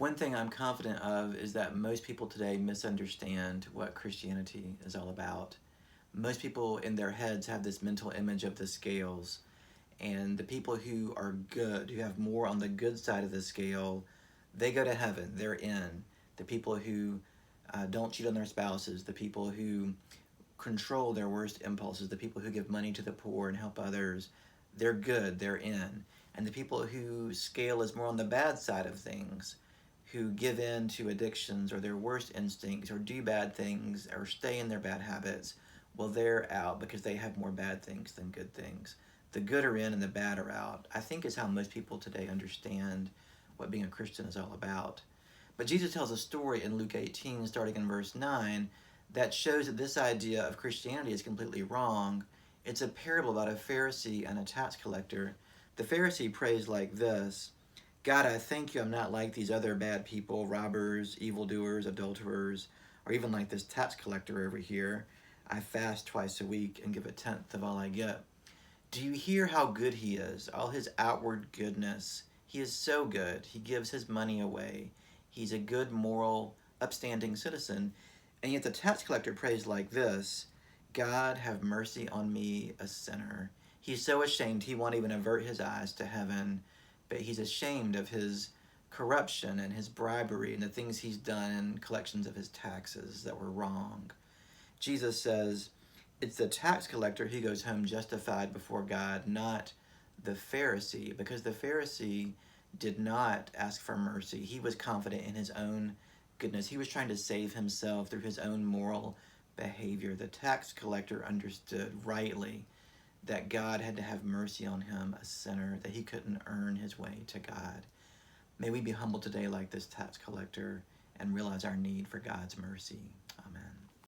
One thing I'm confident of is that most people today misunderstand what Christianity is all about. Most people in their heads have this mental image of the scales, and the people who are good, who have more on the good side of the scale, they go to heaven, they're in. The people who don't cheat on their spouses, the people who control their worst impulses, the people who give money to the poor and help others, they're good, they're in. And the people whose scale is more on the bad side of things, who give in to addictions or their worst instincts or do bad things or stay in their bad habits, well, they're out because they have more bad things than good things. The good are in and the bad are out, I think, is how most people today understand what being a Christian is all about. But Jesus tells a story in Luke 18, starting in verse 9, that shows that this idea of Christianity is completely wrong. It's a parable about a Pharisee and a tax collector. The Pharisee prays like this: God, I thank you I'm not like these other bad people, robbers, evildoers, adulterers, or even like this tax collector over here. I fast twice a week and give a tenth of all I get. Do you hear how good he is? All his outward goodness. He is so good. He gives his money away. He's a good, moral, upstanding citizen. And yet the tax collector prays like this: God, have mercy on me, a sinner. He's so ashamed he won't even avert his eyes to heaven, but he's ashamed of his corruption and his bribery and the things he's done in collections of his taxes that were wrong. Jesus says it's the tax collector who goes home justified before God, not the Pharisee, because the Pharisee did not ask for mercy. He was confident in his own goodness. He was trying to save himself through his own moral behavior. The tax collector understood rightly that God had to have mercy on him, a sinner, that he couldn't earn his way to God. May we be humble today like this tax collector and realize our need for God's mercy.